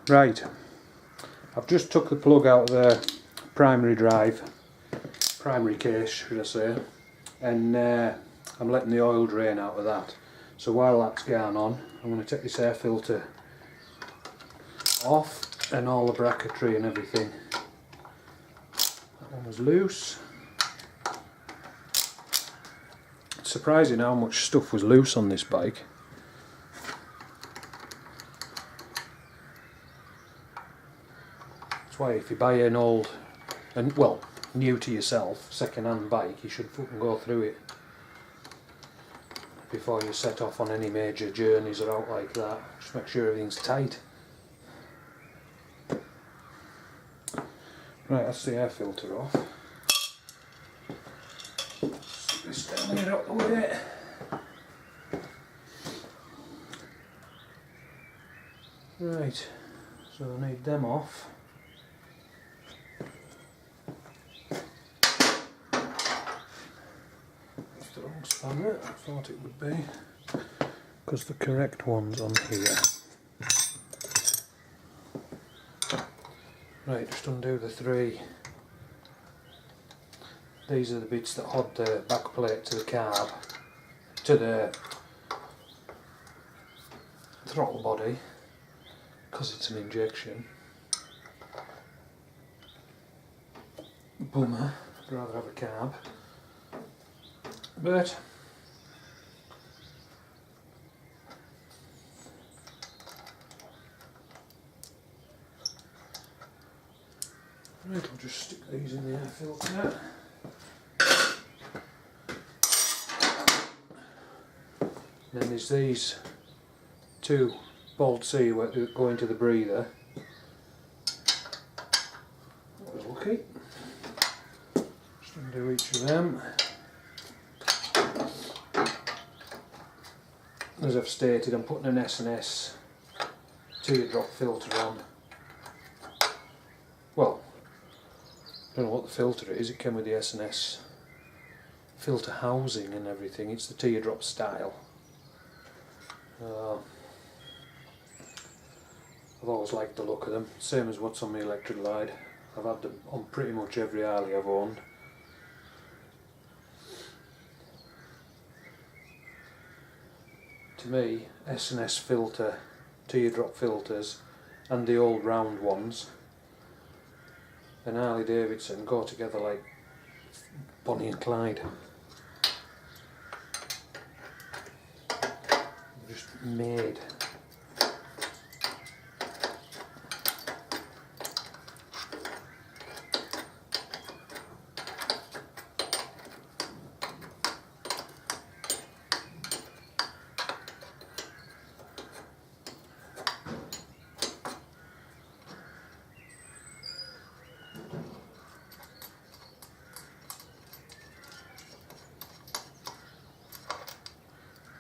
Right, I've just took the plug out of the primary case should I say, and I'm letting the oil drain out of that. So while that's going on, I'm going to take this air filter off and all the bracketry and everything. That one was loose. It's surprising how much stuff was loose on this bike. That's why if you buy an old, and well, new to yourself, second-hand bike, you should fucking go through it before you set off on any major journeys or out like that. Just make sure everything's tight. Right, that's the air filter off. Stick this down here out the way. Right, so I need them off. That's the wrong spanner, I thought it would be, because the correct one's on here. Right, just undo the three. These are the bits that hold the back plate to the carb, to the throttle body, because it's an injection. Bummer, I'd rather have a carb. But right, I'll just stick these in the air filter. And then there's these two bolts here that go into the breather. That was lucky. Just undo each of them. As I've stated, I'm putting an S&S teardrop filter on. Well, I don't know what the filter is, it came with the S&S filter housing and everything, it's the teardrop style. I've always liked the look of them, same as what's on my electric Glide. I've had them on pretty much every Harley I've owned. To me, S&S filter, teardrop filters and the old round ones and Harley Davidson go together like Bonnie and Clyde. They're just made.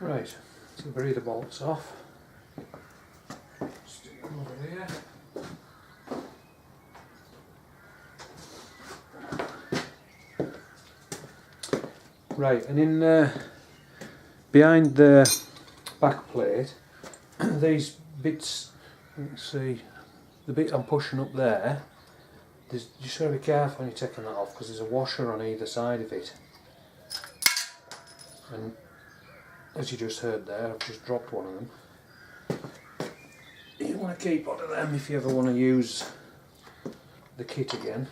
Right, so the breather bolts off. Stick them over here. Right, and in behind the back plate, these bits, let's see, the bit I'm pushing up there, you just got to be careful when you're taking that off because there's a washer on either side of it. And as you just heard there, I've just dropped one of them. You want to keep hold of them if you ever want to use the kit again.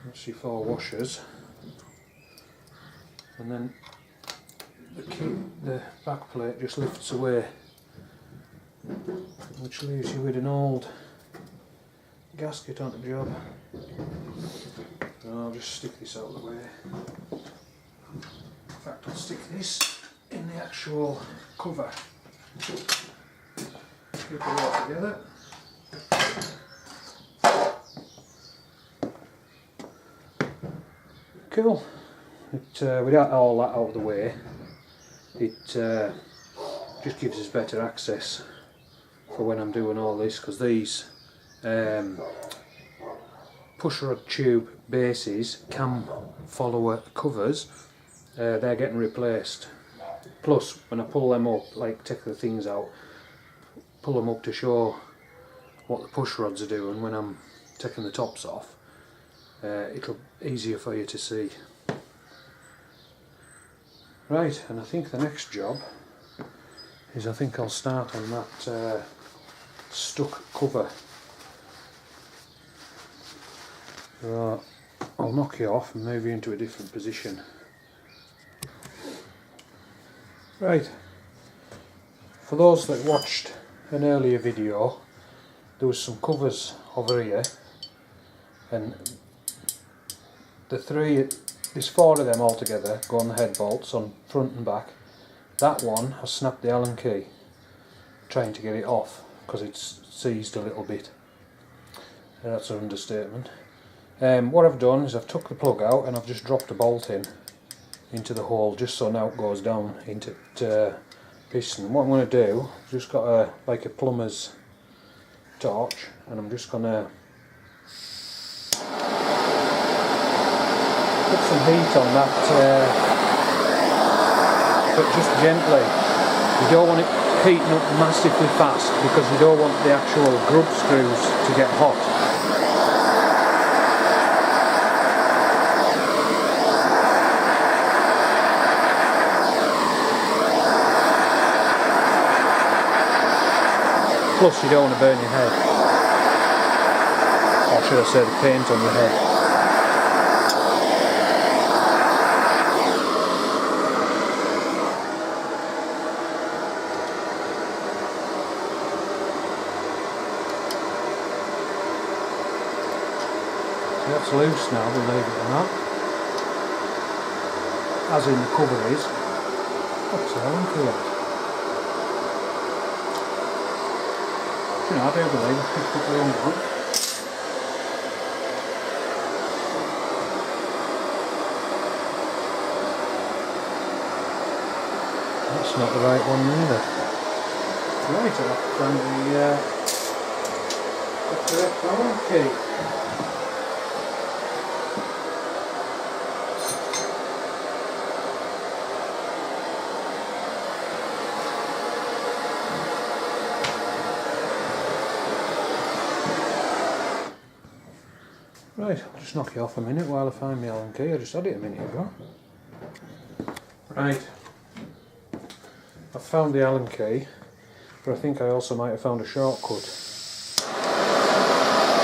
That's your 4 washers. And then the back plate just lifts away, which leaves you with an old gasket on the job. I'll just stick this out of the way. In fact, I'll stick this in the actual cover. Keep it all together. Cool. Without all that out of the way, it just gives us better access for when I'm doing all this, because these pushrod tube bases, cam follower covers, they're getting replaced. Plus, when I pull them up, like take the things out, pull them up to show what the push rods are doing when I'm taking the tops off, it'll be easier for you to see. Right, and I think the next job is I think I'll start on that stuck cover. Right, I'll knock it off and move you into a different position. Right, for those that watched an earlier video, there was some covers over here, and there's 4 of them altogether go on the head bolts on front and back. That one has snapped the Allen key trying to get it off because it's seized a little bit. That's an understatement. What I've done is I've took the plug out and I've just dropped a bolt into the hole, just so now it goes down into the piston. What I'm going to do, I've just got like a plumber's torch, and I'm just going to put some heat on that, but just gently. You don't want it heating up massively fast because you don't want the actual grub screws to get hot. Plus you don't want to burn your head, or should I say the paint on your head. So that's loose now, believe it or not, as in the cover is. What's that one for? You know, I do believe I picked up the wrong one. That's not the right one either. Right, I'll have to find the correct Allen key. Right, I'll just knock you off a minute while I find my Allen key. I just had it a minute ago. Right, I've found the Allen key, but I think I also might have found a shortcut.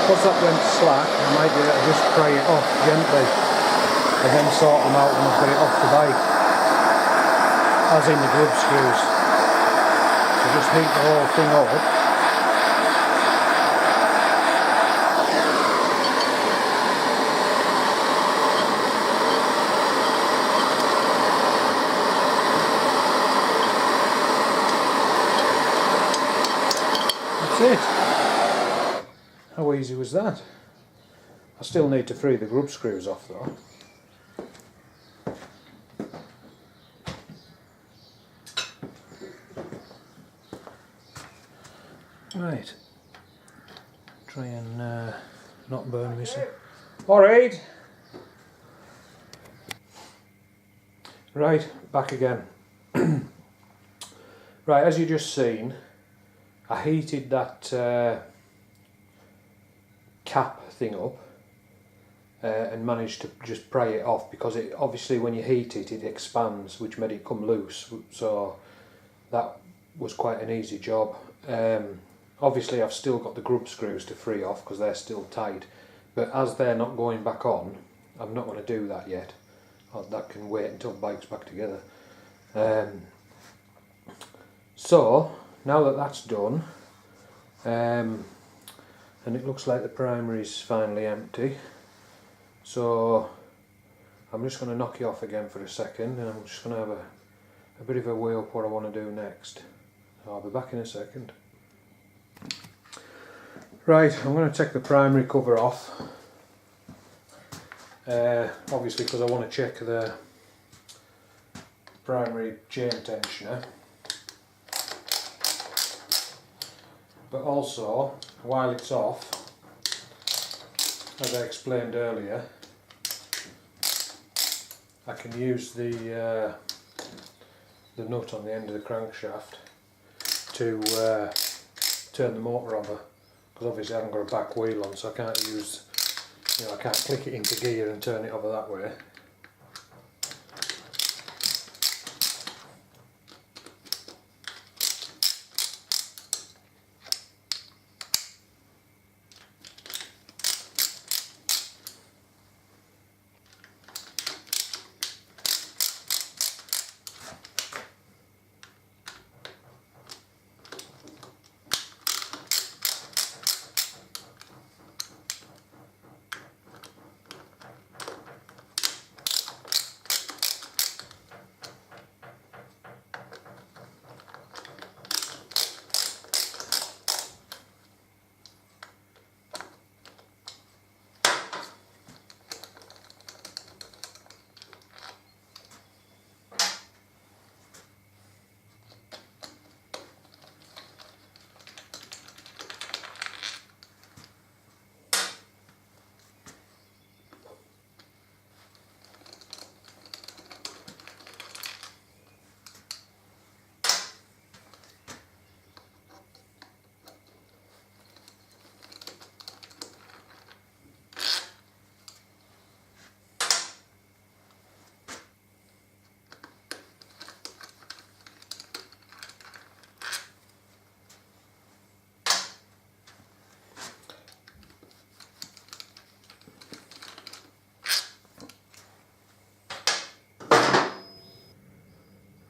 Because that went slack, I might be able to just pry it off gently and then sort them out when I've got it off the bike, as in the grub screws. So just heat the whole thing up. That's it. How easy was that? I still need to free the grub screws off though. Right. Try and not burn this. Alright. Right, back again. Right, as you just seen, I heated that cap thing up and managed to just pry it off, because it obviously when you heat it, it expands, which made it come loose, so that was quite an easy job. Obviously I've still got the grub screws to free off because they're still tight, but as they're not going back on, I'm not going to do that yet. That can wait until the bike's back together. So now that that's done, and it looks like the primary is finally empty, so I'm just going to knock you off again for a second, and I'm just going to have a bit of a weigh up what I want to do next. So I'll be back in a second. Right, I'm going to take the primary cover off, obviously because I want to check the primary chain tensioner, but also while it's off, as I explained earlier, I can use the the nut on the end of the crankshaft to turn the motor over, because obviously I haven't got a back wheel on, so I can't use, I can't click it into gear and turn it over that way.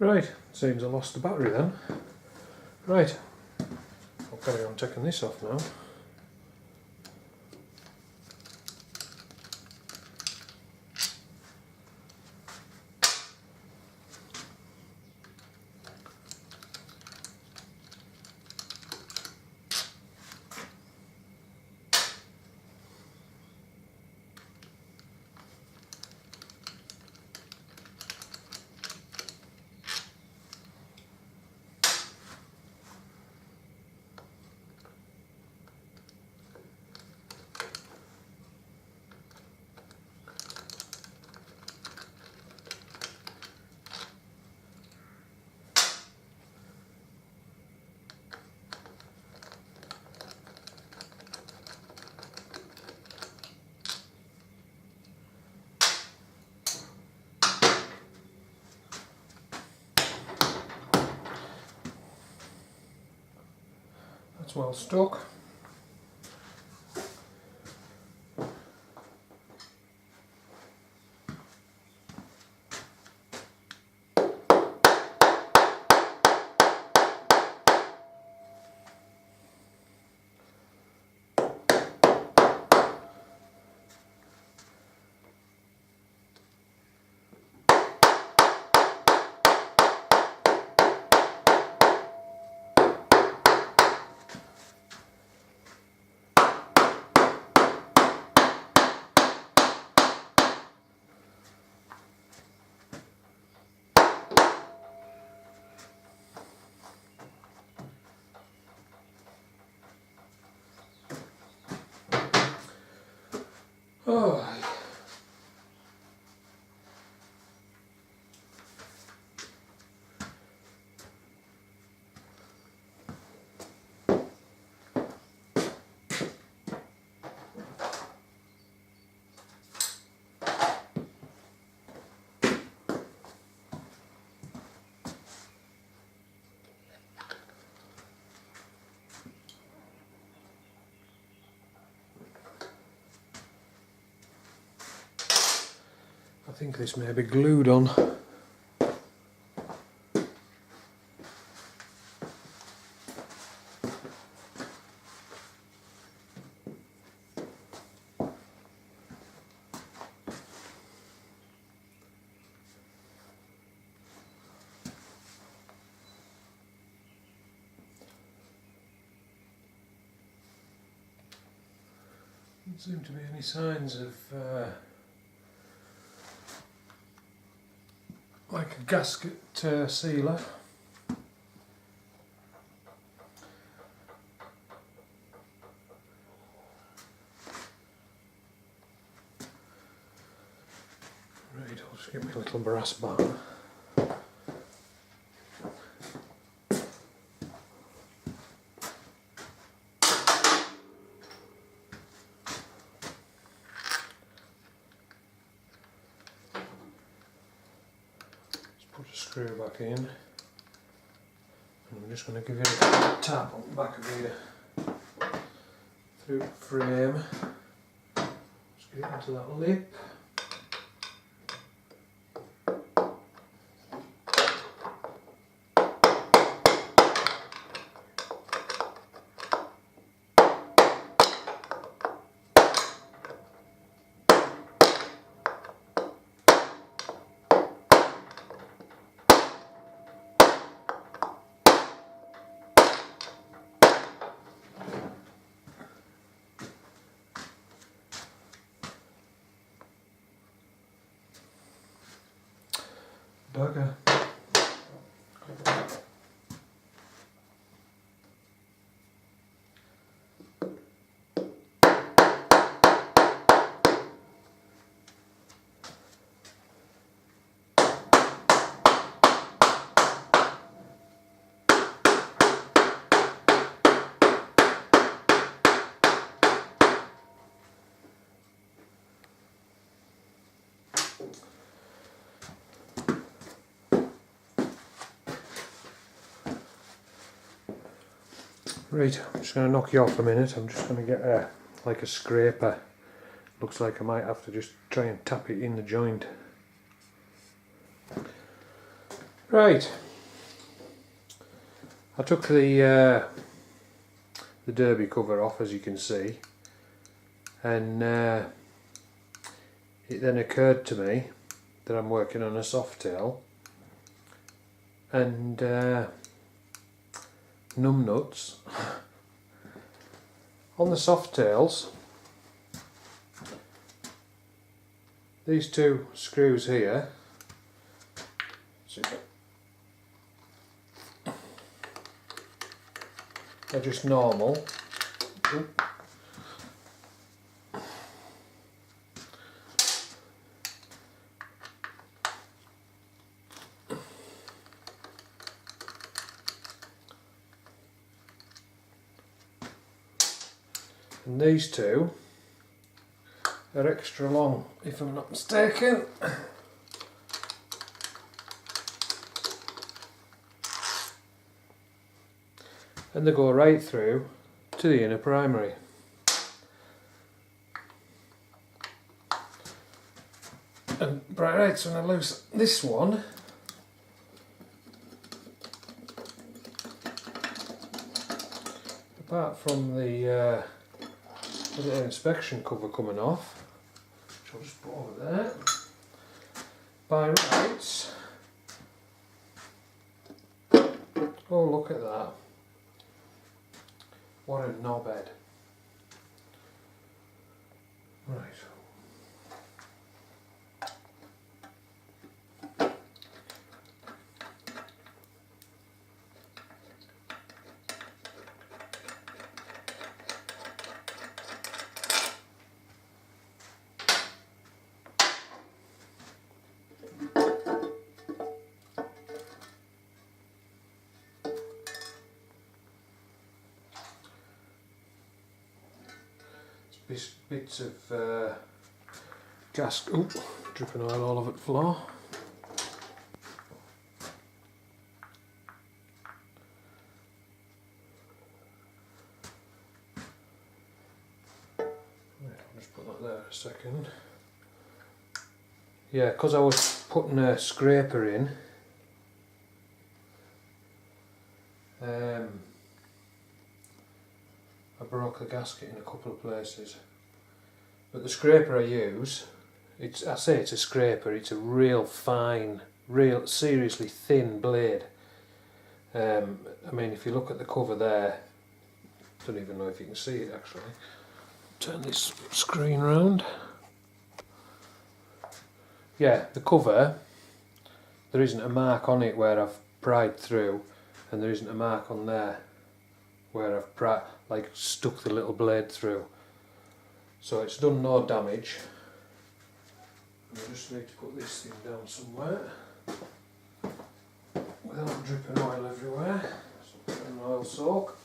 Right, seems I lost the battery then. Right, I'll carry on taking this off now. That's well stuck. Oh. I think this may be glued on. Doesn't seem to be any signs of like a gasket sealer. Right, I'll just get my little brass bar. screw back in. And I'm just going to give it a tap on the back of here through the frame. Just get it into that lip. Bugger. Right, I'm just going to knock you off a minute. I'm just going to get like a scraper. Looks like I might have to just try and tap it in the joint. Right, I took the derby cover off, as you can see, and it then occurred to me that I'm working on a soft tail, and numbnuts on the soft tails. These two screws here, they're just normal. And these two are extra long, if I'm not mistaken. And they go right through to the inner primary. And right, so when I loosen this one, apart from the little inspection cover coming off, which I'll just put over there, by rights, oh look at that, what a knobhead. Right. Bits of gas, dripping oil all over the floor. Right, I'll just put that there a second. Yeah, because I was putting a scraper in, I broke the gasket in a couple of places. But the scraper I use, I say it's a scraper, it's a real fine, real seriously thin blade. I mean, if you look at the cover there, I don't even know if you can see it actually. Turn this screen round. Yeah, the cover, there isn't a mark on it where I've pried through, and there isn't a mark on there where I've stuck the little blade through. So it's done no damage. I just need to put this thing down somewhere without dripping oil everywhere. So put an oil soak.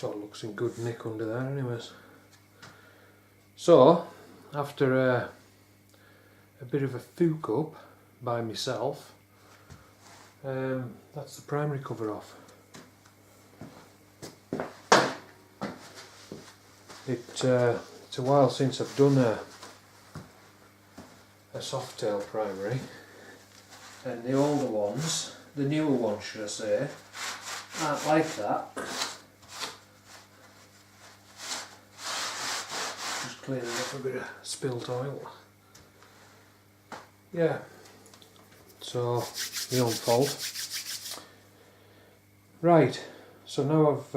All looks in good nick under there anyways. So after a bit of a fook up by myself, that's the primary cover off. It's a while since I've done a soft tail primary, and the older ones, the newer ones should I say, aren't like that. Just cleaning up a bit of spilt oil. Yeah, so my own fault. Right, so now I've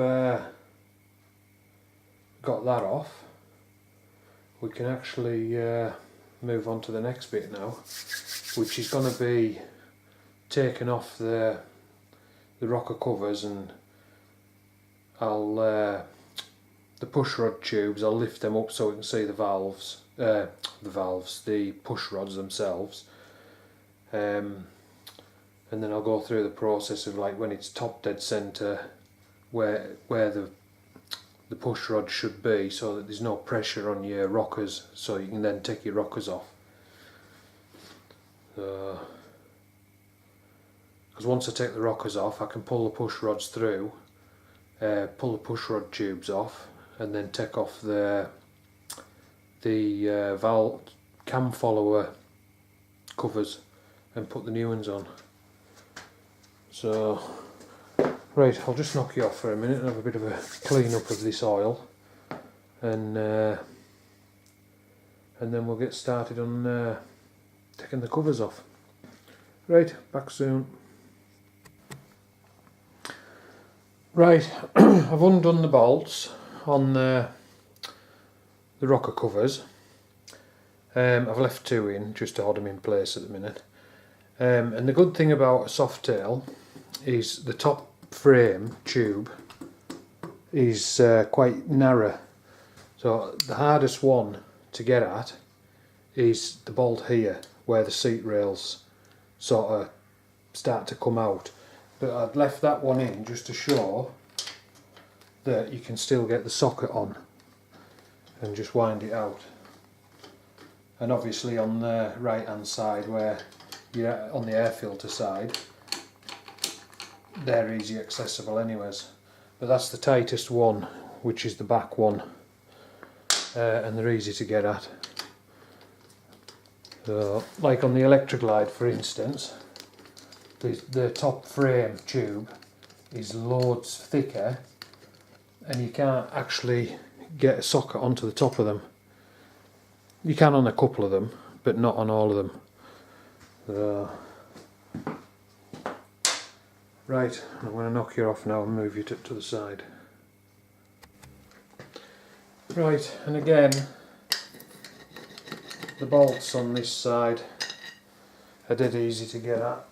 got that off, we can actually move on to the next bit now, which is going to be taking off the rocker covers, and I'll the push rod tubes, I'll lift them up so we can see the push rods themselves, and then I'll go through the process of like when it's top dead centre where the push rod should be, so that there's no pressure on your rockers, so you can then take your rockers off. Because once I take the rockers off, I can pull the push rods through, pull the push rod tubes off, and then take off the valve cam follower covers and put the new ones on. So right, I'll just knock you off for a minute and have a bit of a clean up of this oil, and then we'll get started on taking the covers off. Right, back soon. Right, I've undone the bolts on the rocker covers. I've left two in just to hold them in place at the minute. And the good thing about a soft tail is the top frame tube is quite narrow, so the hardest one to get at is the bolt here where the seat rails sort of start to come out, but I've left that one in just to show that you can still get the socket on and just wind it out. And obviously on the right hand side where you're on the air filter side, they're easy accessible anyways, but that's the tightest one, which is the back one, and they're easy to get at. So, like on the electric glide for instance, the top frame tube is loads thicker, and you can't actually get a socket onto the top of them. You can on a couple of them, but not on all of them. So, right, I'm going to knock you off now and move you to the side. Right, and again, the bolts on this side are dead easy to get at.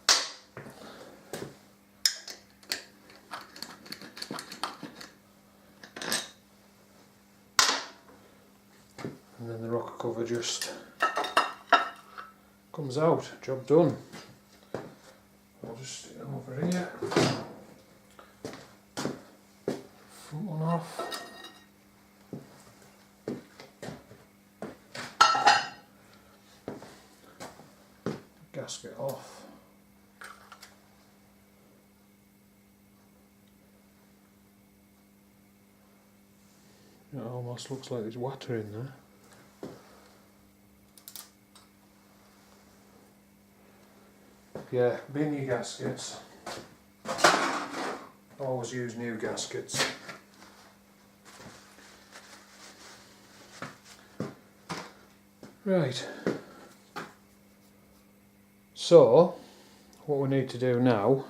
And then the rocker cover just comes out, job done. I'll just stick them over here. Front one off. Gasket off. It almost looks like there's water in there. Yeah, bin your gaskets. Always use new gaskets. Right. So, what we need to do now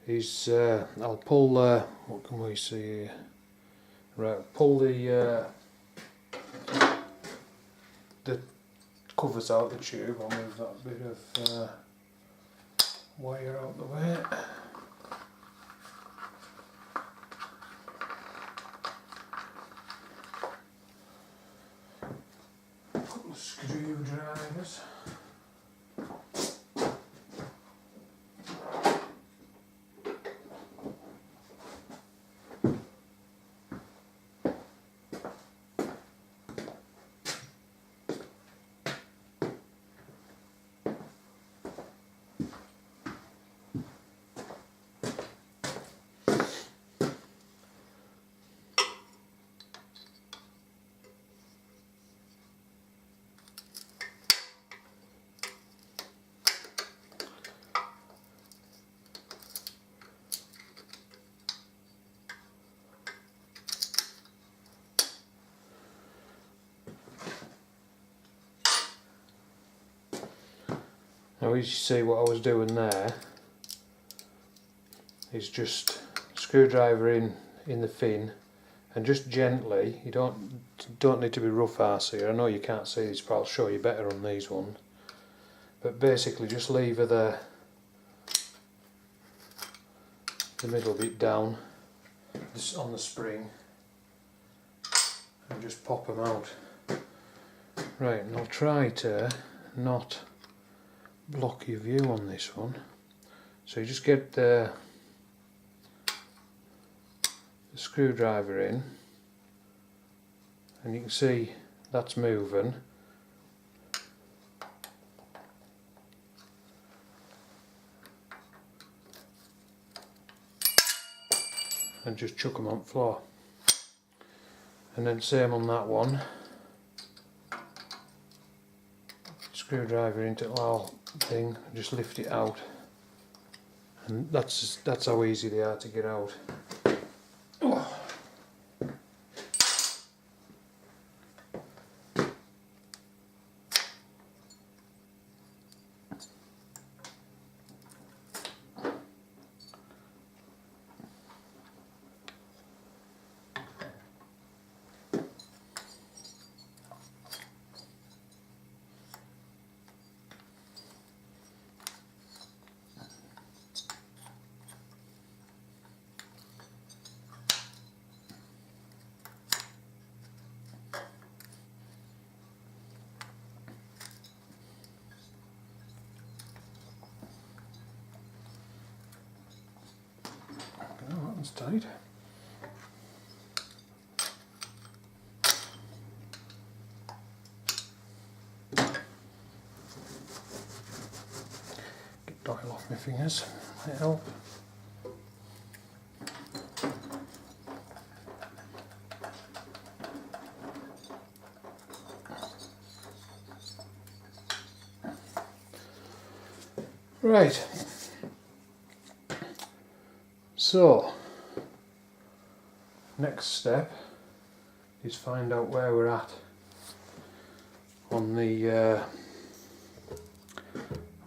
is I'll pull what can we see here? Right, pull the covers out of the tube. I'll move that bit of wire out the way. Couple of screwdrivers. Now as you see, what I was doing there is just screwdriver in the fin, and just gently, you don't need to be rough arse here. I know you can't see this, but I'll show you better on these ones. But basically just lever the middle bit down on the spring and just pop them out. Right, and I'll try to not block your view on this one. So you just get the screwdriver in, and you can see that's moving. And just chuck them on the floor. And then same on that one. Screwdriver into the little thing, and just lift it out. And that's how easy they are to get out. Oh. Oh, that was tight. Get oil off my fingers, might help. Right. So, next step is find out where we're at on the, I'm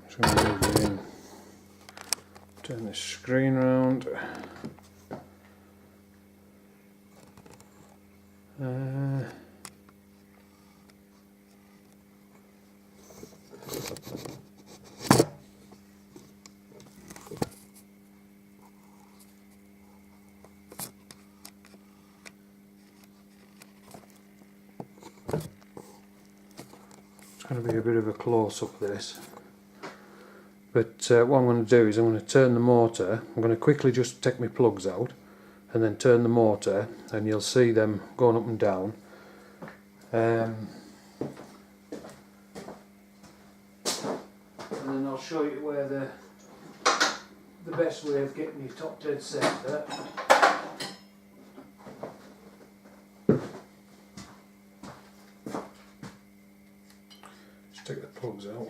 just going to move it in, turn this screen round, going to be a bit of a close-up this, but what I'm going to do is I'm going to turn the motor. I'm going to quickly just take my plugs out and then turn the motor, and you'll see them going up and down. And then I'll show you where the best way of getting your top dead centre. Take the plugs out.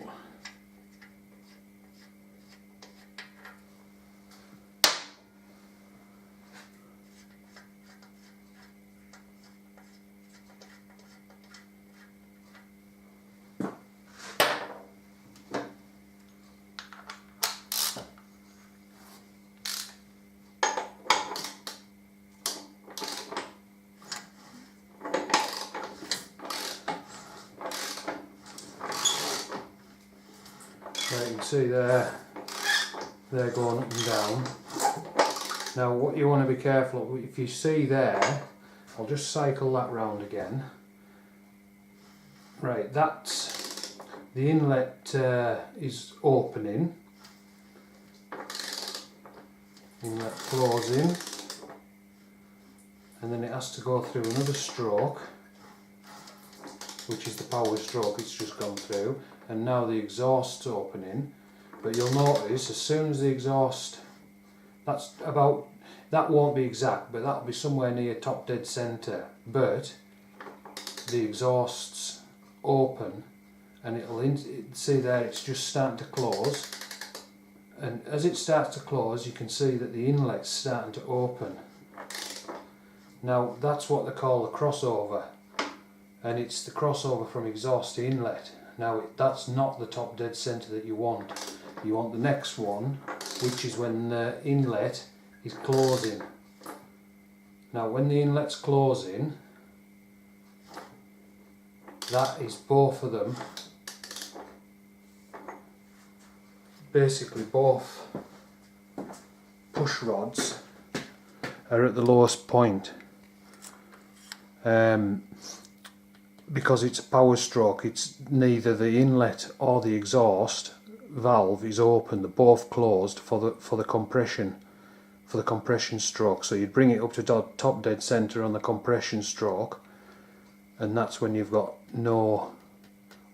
Now you can see they're going up and down. Now what you want to be careful of, if you see there, I'll just cycle that round again. Right, that's the inlet is opening. Inlet closing, and then it has to go through another stroke, which is the power stroke it's just gone through, and now the exhaust's opening. But you'll notice as soon as the exhaust, that won't be exact, but that'll be somewhere near top dead centre, but the exhaust's open, and it'll see there it's just starting to close, and as it starts to close you can see that the inlet's starting to open. Now that's what they call the crossover, and it's the crossover from exhaust to inlet. Now that's not the top dead centre that you want. You want the next one, which is when the inlet is closing. Now when the inlet's closing, that is both of them, basically both push rods are at the lowest point. Because it's a power stroke, it's neither the inlet or the exhaust valve is open, they're both closed for the compression stroke. So you'd bring it up to top dead centre on the compression stroke, and that's when you've got no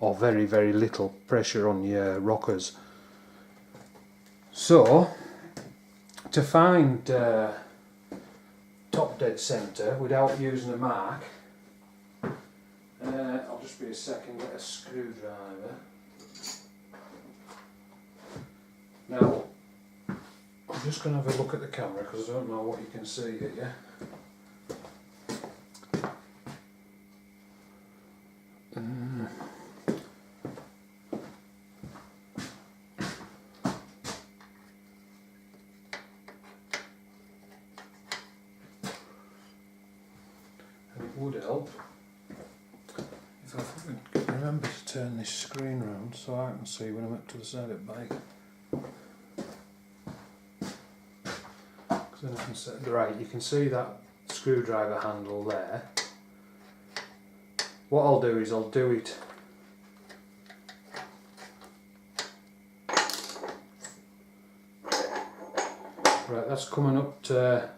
or very little pressure on your rockers. So to find top dead centre without using a mark, I'll just be a second, get a screwdriver. Now I'm just going to have a look at the camera because I don't know what you can see here. And it would help if I can remember to turn this screen around so I can see when I'm up to the side of the bike. Then I can set, right, you can see that screwdriver handle there. What I'll do is I'll do it right, that's coming up to,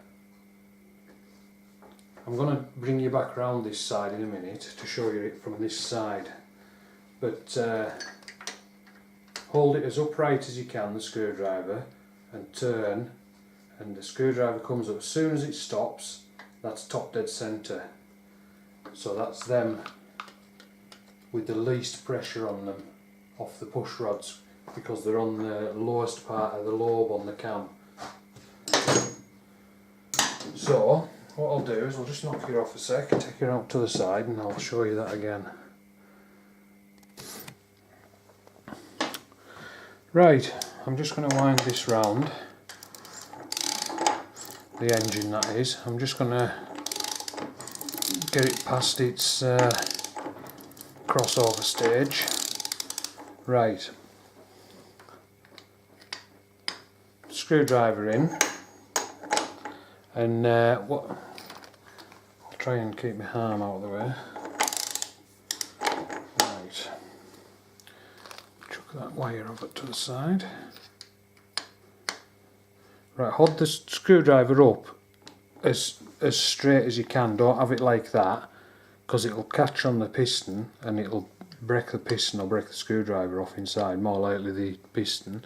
I'm going to bring you back around this side in a minute to show you it from this side, but hold it as upright as you can, the screwdriver, and turn, and the screwdriver comes up. As soon as it stops, that's top dead centre. So that's them with the least pressure on them off the push rods, because they're on the lowest part of the lobe on the cam. So what I'll do is I'll just knock you off a sec, take you out to the side, and I'll show you that again. Right, I'm just going to wind this round, the engine that is. I'm just going to get it past its crossover stage. Right, screwdriver in, and what I'll try and keep my arm out of the way. Right, chuck that wire over to the side. Right, hold the screwdriver up as straight as you can. Don't have it like that, because it'll catch on the piston and it'll break the piston or break the screwdriver off inside, more likely the piston.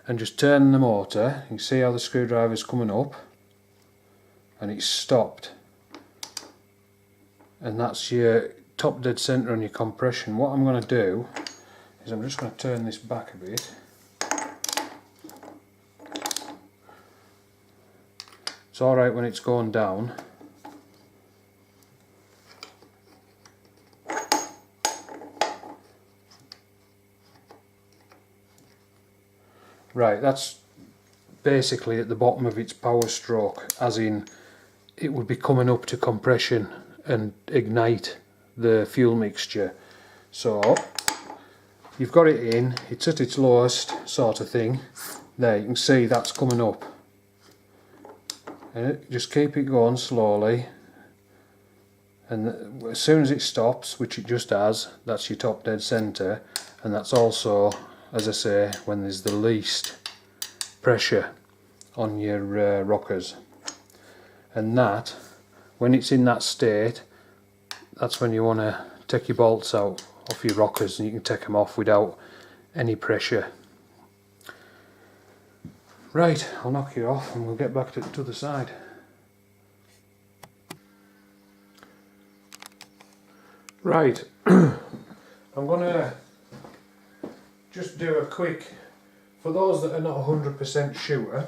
And just turn the motor. You can see how the screwdriver's coming up and it's stopped, and that's your top dead centre on your compression. What I'm going to do is I'm just going to turn this back a bit. It's alright when it's going down. Right, that's basically at the bottom of its power stroke, as in it would be coming up to compression and ignite the fuel mixture. So you've got it in, it's at its lowest sort of thing. There, you can see that's coming up. And just keep it going slowly, and as soon as it stops, which it just has, that's your top dead centre, and that's also, as I say, when there's the least pressure on your rockers. And that, when it's in that state, that's when you want to take your bolts out off your rockers, and you can take them off without any pressure. Right, I'll knock you off and we'll get back to the side. Right, I'm going to just do a quick, for those that are not 100% sure,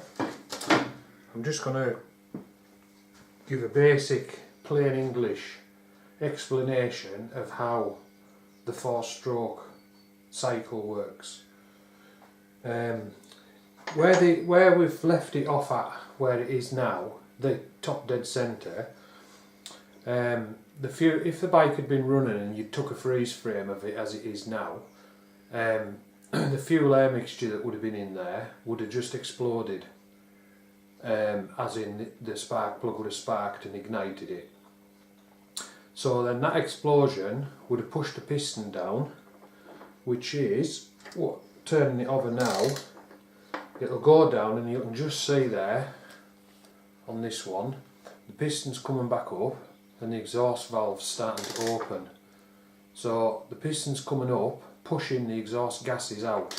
I'm just going to give a basic plain English explanation of how the 4-stroke cycle works. Where we've left it off at, where it is now, the top dead centre, if the bike had been running and you took a freeze frame of it as it is now, the fuel air mixture that would have been in there would have just exploded, as in the spark plug would have sparked and ignited it. So then that explosion would have pushed the piston down, which is what, turning it over now, it'll go down and you can just see there on this one the piston's coming back up and the exhaust valve's starting to open. So the piston's coming up, pushing the exhaust gases out.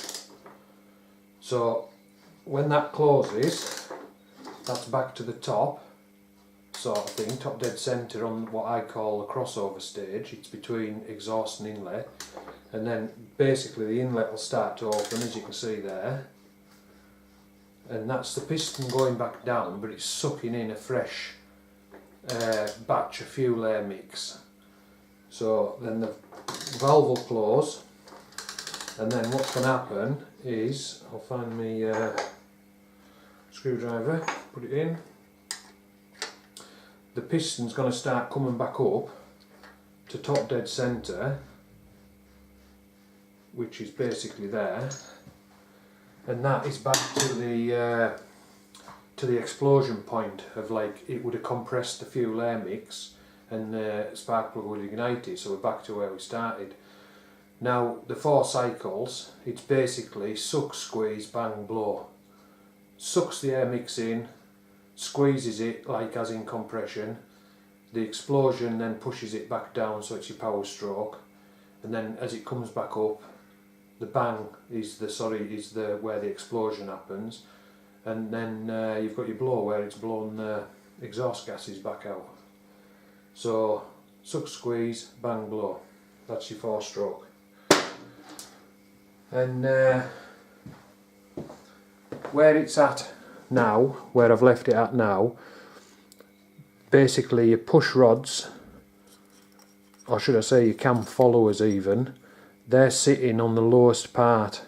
So when that closes, that's back to the top sort of thing, top dead centre on what I call the crossover stage. It's between exhaust and inlet, and then basically the inlet will start to open, as you can see there, and that's the piston going back down, but it's sucking in a fresh batch of fuel air mix. So then the valve will close, and then what's going to happen is, I'll find my screwdriver, put it in, the piston's going to start coming back up to top dead centre, which is basically there, and that is back to the explosion point of, like, it would have compressed the fuel air mix and the spark plug would ignite it, so we're back to where we started. Now the 4 cycles, it's basically suck, squeeze, bang, blow. Sucks the air mix in, squeezes it like as in compression, the explosion then pushes it back down, so it's your power stroke, and then as it comes back up, the bang is where the explosion happens, and then you've got your blow where it's blown the exhaust gases back out. So suck, squeeze, bang, blow, that's your 4-stroke. And where it's at now, where I've left it at now, basically your push rods, or should I say your cam followers even, they're sitting on the lowest part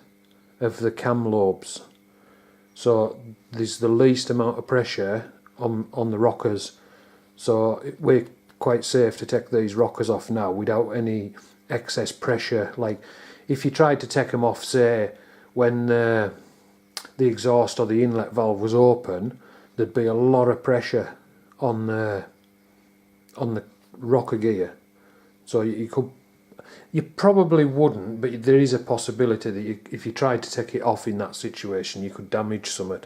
of the cam lobes. So there's the least amount of pressure on the rockers. So we're quite safe to take these rockers off now without any excess pressure. Like if you tried to take them off, say, when the exhaust or the inlet valve was open, there'd be a lot of pressure on the rocker gear. So you probably wouldn't, but there is a possibility that if you tried to take it off in that situation, you could damage something.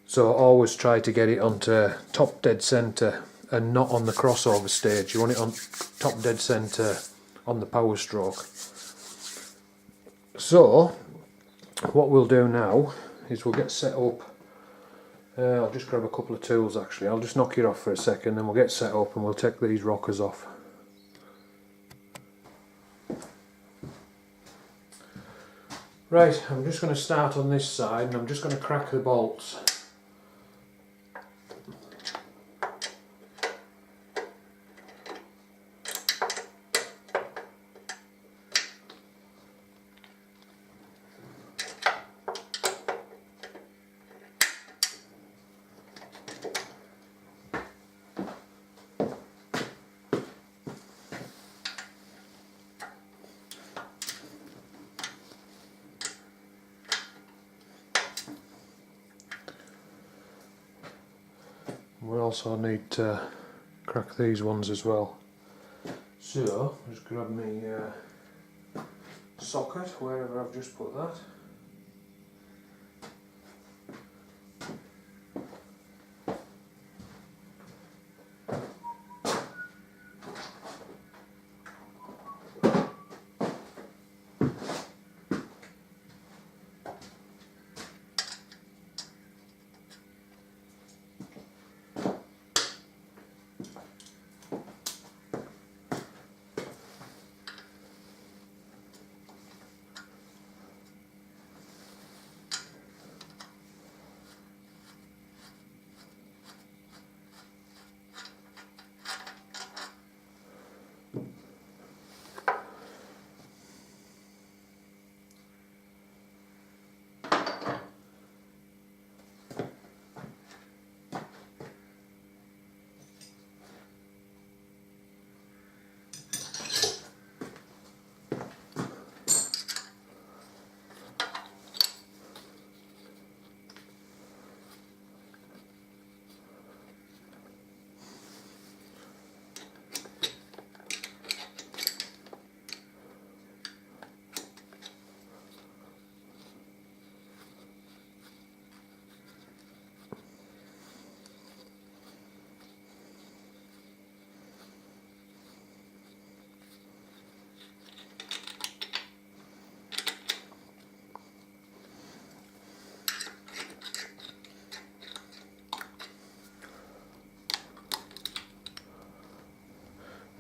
So always try to get it onto top dead centre and not on the crossover stage. You want it on top dead centre on the power stroke. So what we'll do now is we'll get set up. I'll just grab a couple of tools actually. I'll just knock it off for a second, then we'll get set up and we'll take these rockers off. Right, I'm just going to start on this side and I'm just going to crack the bolts. We also need to crack these ones as well. So, just grab my socket, wherever I've just put that.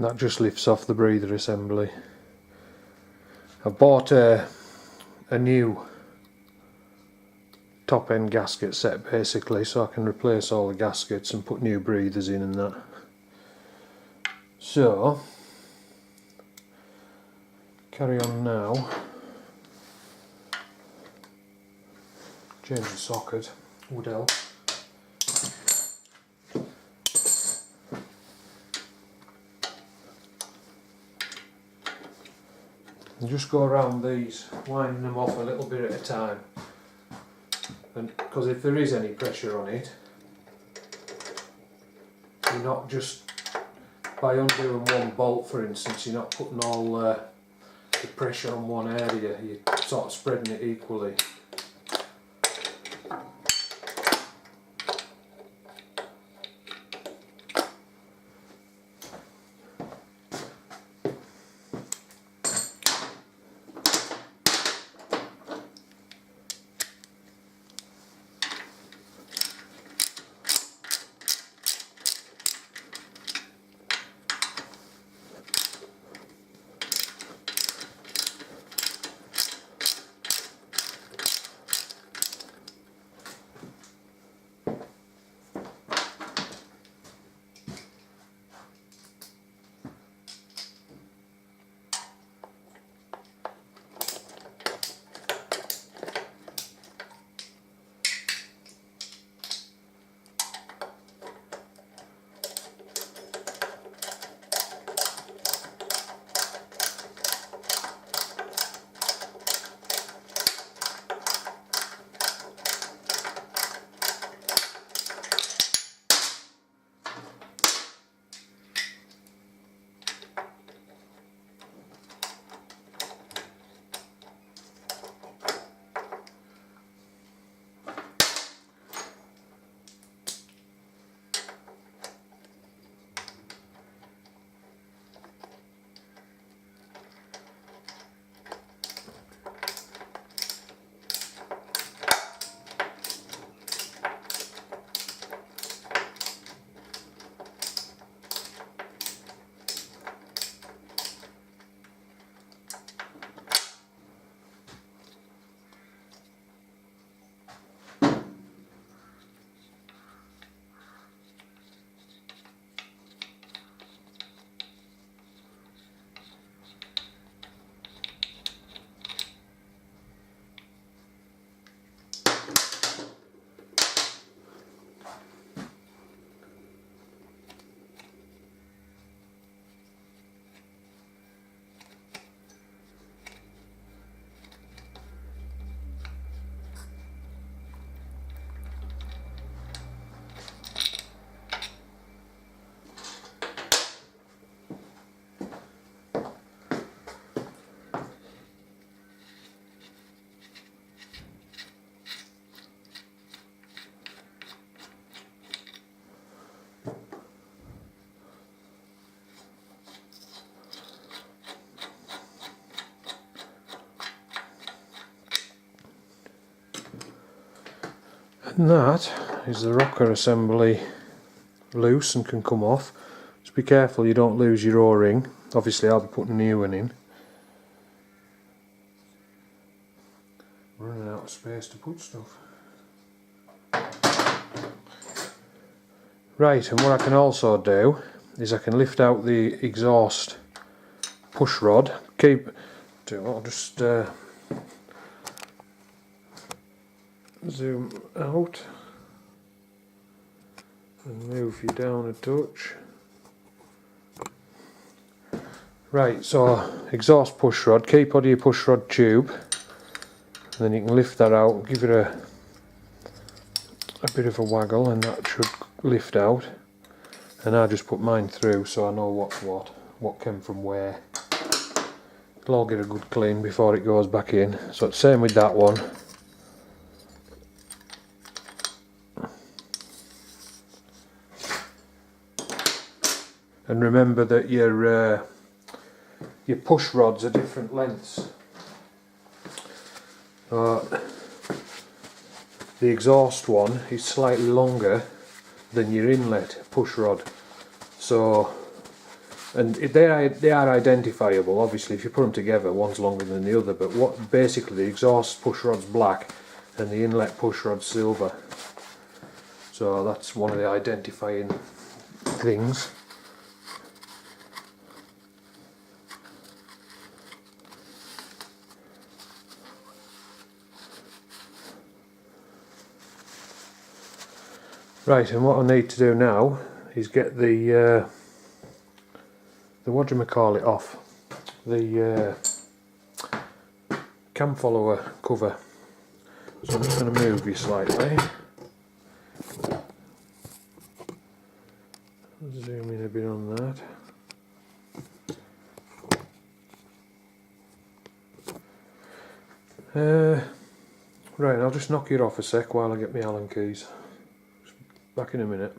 that just lifts off the breather assembly. I've bought a new top end gasket set basically, so I can replace all the gaskets and put new breathers in and that. So carry on now. Change the socket, would help. And just go around these, winding them off a little bit at a time. And because if there is any pressure on it, you're not just, by undoing one bolt for instance, you're not putting all the pressure on one area, you're sort of spreading it equally. And that is the rocker assembly loose and can come off. Just be careful you don't lose your O-ring. Obviously I'll be putting a new one in. Running out of space to put stuff. Right, and what I can also do is I can lift out the exhaust push rod. I'll just zoom out and move you down a touch. Right, so exhaust push rod, keep onto your push rod tube, and then you can lift that out and give it a bit of a waggle, and that should lift out. And I just put mine through so I know what's what came from where. It'll all get a good clean before it goes back in. So it's same with that one. And remember that your push rods are different lengths. The exhaust one is slightly longer than your inlet push rod. So and they are identifiable. Obviously, if you put them together, one's longer than the other. But what basically the exhaust push rod's black, and the inlet push rod's silver. So that's one of the identifying things. Right, and what I need to do now is get the what do you call it off, the cam follower cover. So I'm just going to move you slightly. Zoom in a bit on that. Right, I'll just knock you off a sec while I get my Allen keys. Back in a minute.